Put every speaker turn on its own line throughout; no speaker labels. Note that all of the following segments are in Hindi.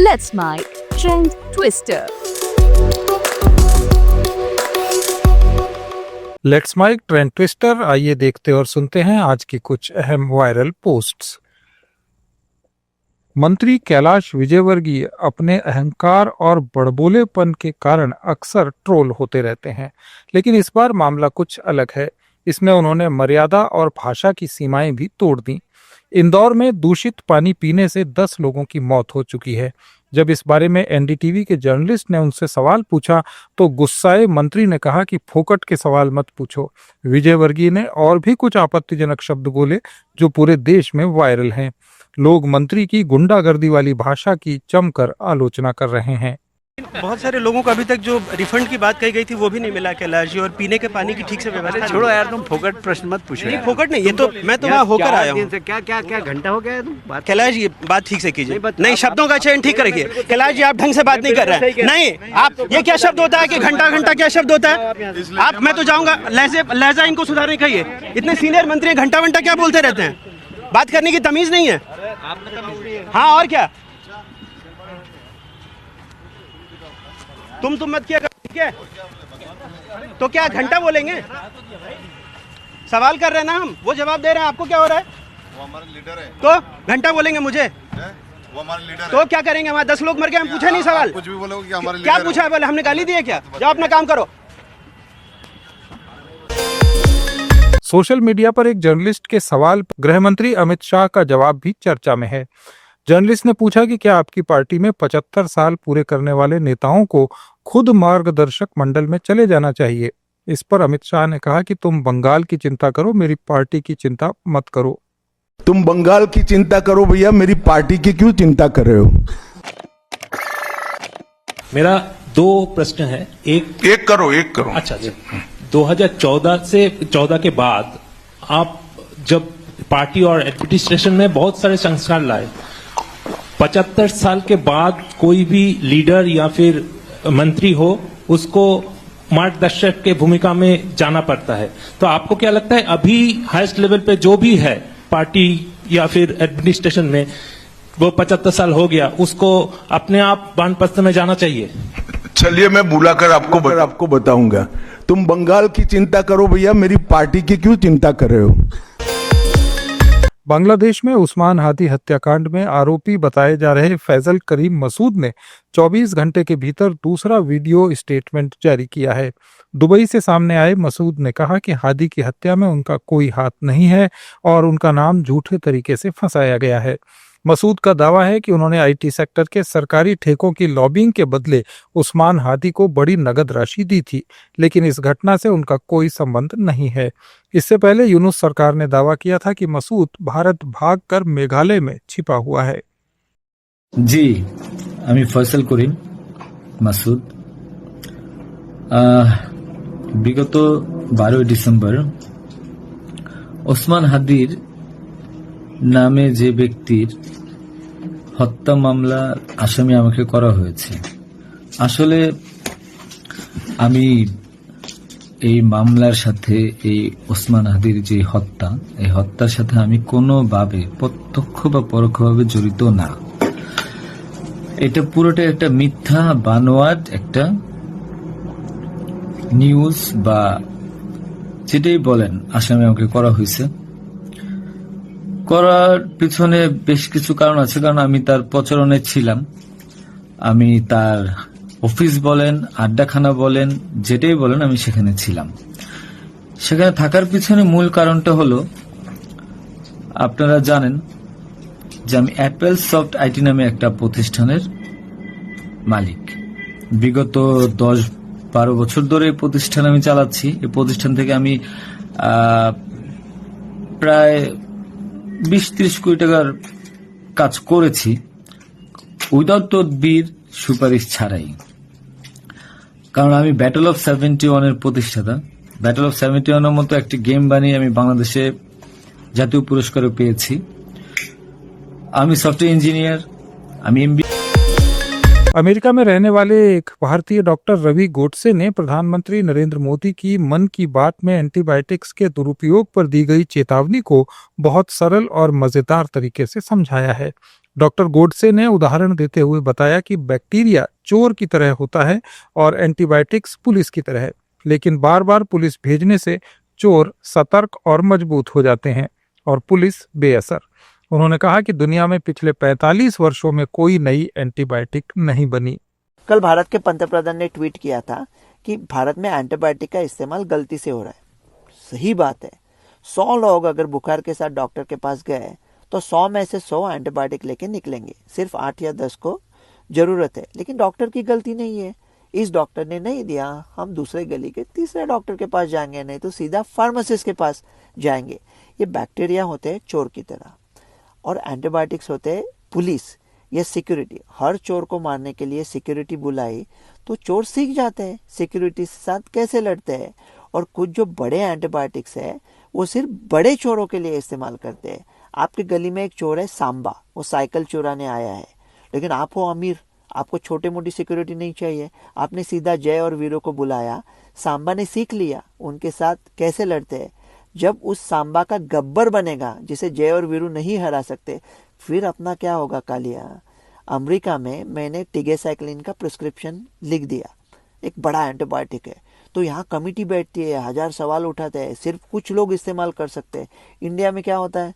Let's Make Trend Twister.
Let's make trend twister. आइए देखते और सुनते हैं आज की कुछ अहम वायरल पोस्ट्स। मंत्री कैलाश विजयवर्गीय अपने अहंकार और बड़बोलेपन के कारण अक्सर ट्रोल होते रहते हैं, लेकिन इस बार मामला कुछ अलग है। इसमें उन्होंने मर्यादा और भाषा की सीमाएं भी तोड़ दी। इंदौर में दूषित पानी पीने से 10 लोगों की मौत हो चुकी है। जब इस बारे में एनडीटीवी के जर्नलिस्ट ने उनसे सवाल पूछा तो गुस्साए मंत्री ने कहा कि फोकट के सवाल मत पूछो। विजयवर्गीय ने और भी कुछ आपत्तिजनक शब्द बोले जो पूरे देश में वायरल हैं। लोग मंत्री की गुंडागर्दी वाली भाषा की जमकर आलोचना कर रहे हैं।
बहुत सारे लोगों को अभी तक जो रिफंड की बात कही गई थी वो भी नहीं मिला कैलाश जी, और पीने के पानी की ठीक से व्यवस्था।
छोड़ो यार, तुम फोकट प्रश्न मत पूछो।
नहीं फोकट नहीं, ये तो मैं तो वहाँ होकर आया हूँ।
क्या घंटा हो गया है तुम बात।
कैलाश जी बात ठीक से कीजिए, नहीं शब्दों का चयन ठीक रखिए। कैलाश जी आप ढंग से बात नहीं कर रहे हैं। नहीं आप, ये क्या शब्द होता है कि घंटा घंटा क्या शब्द होता है? आप, मैं तो जाऊँगा, लहजा इनको सुधारने कहिए। इतने सीनियर मंत्री घंटा घंटा क्या बोलते रहते हैं? बात करने की तमीज नहीं है। हाँ और क्या, तुम मत किया, ठीक है? तो क्या घंटा बोलेंगे? सवाल कर रहे हैं ना हम, वो जवाब दे रहे हैं। आपको क्या हो रहा है?
वो हमारे लीडर है।
तो घंटा बोलेंगे मुझे?
वो हमारे लीडर
तो क्या करेंगे? हमारे 10 लोग मर गए, हम पूछे नहीं सवाल।
कुछ भी बोलोगे कि हमारे
क्या
लीडर
पूछा है? बोले हमने गाली दी है क्या? जाओ अपना काम करो।
सोशल मीडिया पर एक जर्नलिस्ट के सवाल पर गृह मंत्री अमित शाह का जवाब भी चर्चा में है। जर्नलिस्ट ने पूछा कि क्या आपकी पार्टी में 75 साल पूरे करने वाले नेताओं को खुद मार्गदर्शक मंडल में चले जाना चाहिए। इस पर अमित शाह ने कहा कि तुम बंगाल की चिंता करो, मेरी पार्टी की चिंता मत करो।
तुम बंगाल की चिंता करो भैया, मेरी पार्टी की क्यों चिंता कर रहे हो?
मेरा 2 प्रश्न है।
एक करो।
अच्छा 2014 के बाद आप जब पार्टी और एडमिनिस्ट्रेशन में बहुत सारे संस्कार लाए, 75 साल के बाद कोई भी लीडर या फिर मंत्री हो उसको मार्गदर्शक के भूमिका में जाना पड़ता है। तो आपको क्या लगता है अभी हाईएस्ट लेवल पे जो भी है पार्टी या फिर एडमिनिस्ट्रेशन में, वो 75 साल हो गया, उसको अपने आप वानप्रस्थ में जाना चाहिए?
चलिए मैं बुलाकर आपको बताऊंगा। तुम बंगाल की चिंता करो भैया, मेरी पार्टी की क्यों चिंता कर रहे हो?
बांग्लादेश में उस्मान हादी हत्याकांड में आरोपी बताए जा रहे फैजल करीम मसूद ने 24 घंटे के भीतर दूसरा वीडियो स्टेटमेंट जारी किया है। दुबई से सामने आए मसूद ने कहा कि हादी की हत्या में उनका कोई हाथ नहीं है और उनका नाम झूठे तरीके से फंसाया गया है। मसूद का दावा है कि उन्होंने आईटी सेक्टर के सरकारी ठेकों की लॉबिंग के बदले उस्मान हादी को बड़ी नगद राशि दी थी, लेकिन इस घटना से उनका कोई संबंध नहीं है। इससे पहले यूनुस सरकार ने दावा किया था कि मसूद भारत भागकर मेघालय में छिपा हुआ है।
जी, আমি ফয়সাল করিম মাসুদ। বিগত 12 ডিসেম্বর ওসমান হাদির নামে যে ব্যক্তির হত্যা মামলার আসামি আমাকে করা হয়েছে, আসলে আমি এই মামলার সাথে এই ওসমান হাদির যে হত্যা, এই হত্যার সাথে আমি কোনোভাবে প্রত্যক্ষ বা পরোক্ষভাবে জড়িত না। এটা পুরোটা একটা মিথ্যা বানোয়াট একটা নিউজ বা যেটাই বলেন আসামি আমাকে করা হয়েছে। করার পিছনে বেশ কিছু কারণ আছে, কারণ আমি তার প্রচারণে ছিলাম। আমি তার অফিস বলেন, আড্ডাখানা বলেন, যেটাই বলেন আমি সেখানে ছিলাম। সেখানে থাকার পিছনে মূল কারণটা হলো, আপনারা জানেন যে আমি অ্যাপেল সফট আইটি নামে একটা প্রতিষ্ঠানের মালিক। বিগত 10-12 বছর ধরে এই প্রতিষ্ঠান আমি চালাচ্ছি। এই প্রতিষ্ঠান থেকে আমি প্রায় 20-30 কোটি টাকার কাজ করেছি উইদাউট তদবির, সুপারিশ ছাড়াই। কারণ আমি ব্যাটল অফ 71 এর প্রতিষ্ঠাতা। ব্যাটল অফ 71 এর মতো একটি গেম বানিয়ে আমি বাংলাদেশে জাতীয় পুরস্কারও পেয়েছি। আমি সফটওয়্যার इंजीनियर, আমি एमबीए।
अमेरिका में रहने वाले एक भारतीय डॉक्टर रवि गोडसे ने प्रधानमंत्री नरेंद्र मोदी की मन की बात में एंटीबायोटिक्स के दुरुपयोग पर दी गई चेतावनी को बहुत सरल और मजेदार तरीके से समझाया है। डॉक्टर गोडसे ने उदाहरण देते हुए बताया कि बैक्टीरिया चोर की तरह होता है और एंटीबायोटिक्स पुलिस की तरह, लेकिन बार बार पुलिस भेजने से चोर सतर्क और मजबूत हो जाते हैं और पुलिस बेअसर। उन्होंने कहा कि दुनिया में पिछले 45 वर्षों में कोई नई एंटीबायोटिक नहीं बनी।
कल भारत के पंतप्रधान ने ट्वीट किया था कि भारत में एंटीबायोटिक का इस्तेमाल गलती से हो रहा है। सही बात है। 100 लोग अगर बुखार के साथ डॉक्टर के पास गए तो 100 में से 100 एंटीबायोटिक लेके निकलेंगे। सिर्फ 8 या 10 को जरूरत है, लेकिन डॉक्टर की गलती नहीं है। इस डॉक्टर ने नहीं दिया, हम दूसरे गली के तीसरे डॉक्टर के पास जाएंगे, नहीं तो सीधा फार्मासिस्ट के पास जाएंगे। ये बैक्टीरिया होते हैं चोर की तरह और एंटीबायोटिक्स होते हैं पुलिस या सिक्योरिटी। हर चोर को मारने के लिए सिक्योरिटी बुलाई तो चोर सीख जाते हैं सिक्योरिटी के साथ कैसे लड़ते हैं। और कुछ जो बड़े एंटीबायोटिक्स है वो सिर्फ बड़े चोरों के लिए इस्तेमाल करते हैं। आपके गली में एक चोर है सांबा, वो साइकिल चुराने आया है, लेकिन आप हो अमीर, आपको छोटी मोटी सिक्योरिटी नहीं चाहिए। आपने सीधा जय और वीरू को बुलाया, सांबा ने सीख लिया उनके साथ कैसे लड़ते हैं। जब उस सांबा का गब्बर बनेगा जिसे जय और वीरू नहीं हरा सकते, फिर अपना क्या होगा कालिया। अमेरिका में मैंने टिगेसाइक्लिन का प्रिस्क्रिप्शन लिख दिया, एक बड़ा एंटीबायोटिक है, तो यहाँ कमिटी बैठती है, 1000 सवाल उठाते हैं, सिर्फ कुछ लोग इस्तेमाल कर सकते हैं। इंडिया में क्या होता है,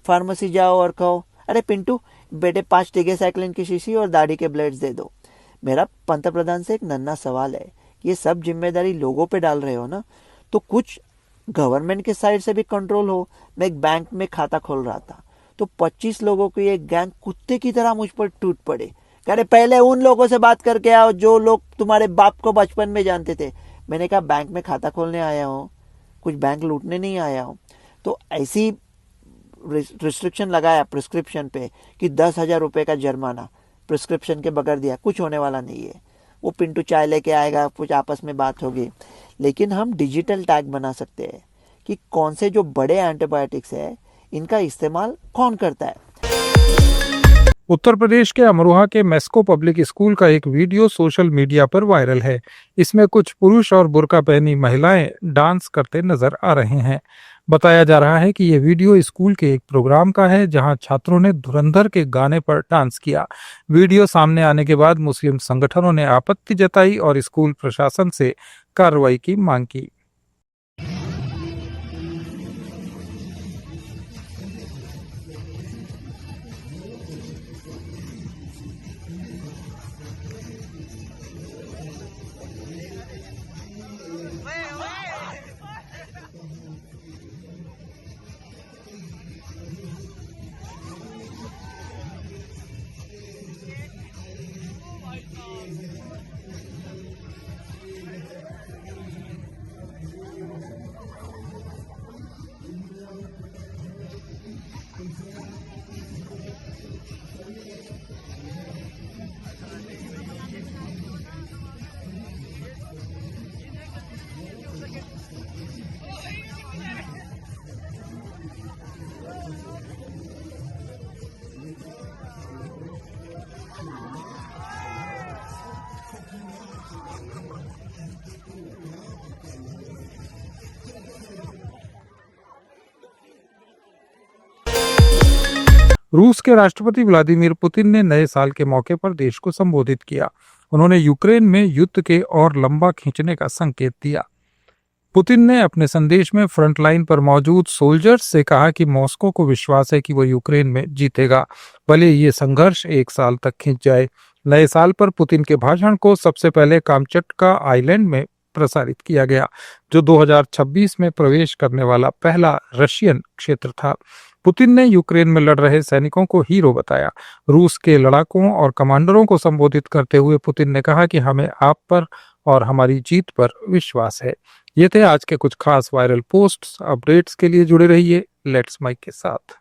फार्मेसी जाओ और कहो अरे पिंटू बेटे 5 टिगेसाइक्लिन की शीशी और दाढ़ी के ब्लेड्स दे दो। मेरा पंतप्रधान से एक नन्हा सवाल है, ये सब जिम्मेदारी लोगों पे डाल रहे हो ना, तो कुछ गवर्नमेंट के साइड से भी कंट्रोल हो। मैं एक बैंक में खाता खोल रहा था तो 25 लोगों की एक गैंग कुत्ते की तरह मुझ पर टूट पड़े। कह रहे पहले उन लोगों से बात करके आओ जो लोग तुम्हारे बाप को बचपन में जानते थे। मैंने कहा बैंक में खाता खोलने आया हूँ, कुछ बैंक लूटने नहीं आया हूँ। तो ऐसी रिस्ट्रिक्शन लगाया प्रिस्क्रिप्शन पे कि 10,000 रुपये का जुर्माना प्रिस्क्रिप्शन के बगैर दिया, कुछ होने वाला नहीं है। वो पिंटू चाय लेके आएगा, कुछ आपस में बात होगी। लेकिन हम डिजिटल टैग बना सकते हैं कि कौन से जो बड़े एंटीबायोटिक्स है इनका इस्तेमाल कौन करता है।
उत्तर प्रदेश के अमरोहा के मेस्को पब्लिक स्कूल का एक वीडियो सोशल मीडिया पर वायरल है। इसमें कुछ पुरुष और बुर्का पहनी महिलाएं डांस करते नजर आ रहे हैं। बताया जा रहा है कि यह वीडियो स्कूल के एक प्रोग्राम का है जहां छात्रों ने धुरंधर के गाने पर डांस किया। वीडियो सामने आने के बाद मुस्लिम संगठनों ने आपत्ति जताई और स्कूल प्रशासन से कार्रवाई की मांग की। रूस के राष्ट्रपति व्लादिमीर पुतिन ने नए साल के मौके पर देश को संबोधित किया। उन्होंने यूक्रेन में युद्ध के और लंबा खींचने का संकेत दिया। पुतिन ने अपने संदेश में फ्रंटलाइन पर मौजूद सोल्जर्स से कहा कि मॉस्को को विश्वास है कि वो यूक्रेन में जीतेगा, भले ये संघर्ष 1 साल तक खींच जाए। नए साल पर पुतिन के भाषण को सबसे पहले कामचटका आइलैंड में प्रसारित किया गया, जो 2026 में प्रवेश करने वाला पहला रशियन क्षेत्र था। पुतिन ने यूक्रेन में लड़ रहे सैनिकों को हीरो बताया। रूस के लड़ाकों और कमांडरों को संबोधित करते हुए पुतिन ने कहा कि हमें आप पर और हमारी जीत पर विश्वास है। ये थे आज के कुछ खास वायरल पोस्ट्स। अपडेट्स के लिए जुड़े रहिए लेट्स माइक के साथ।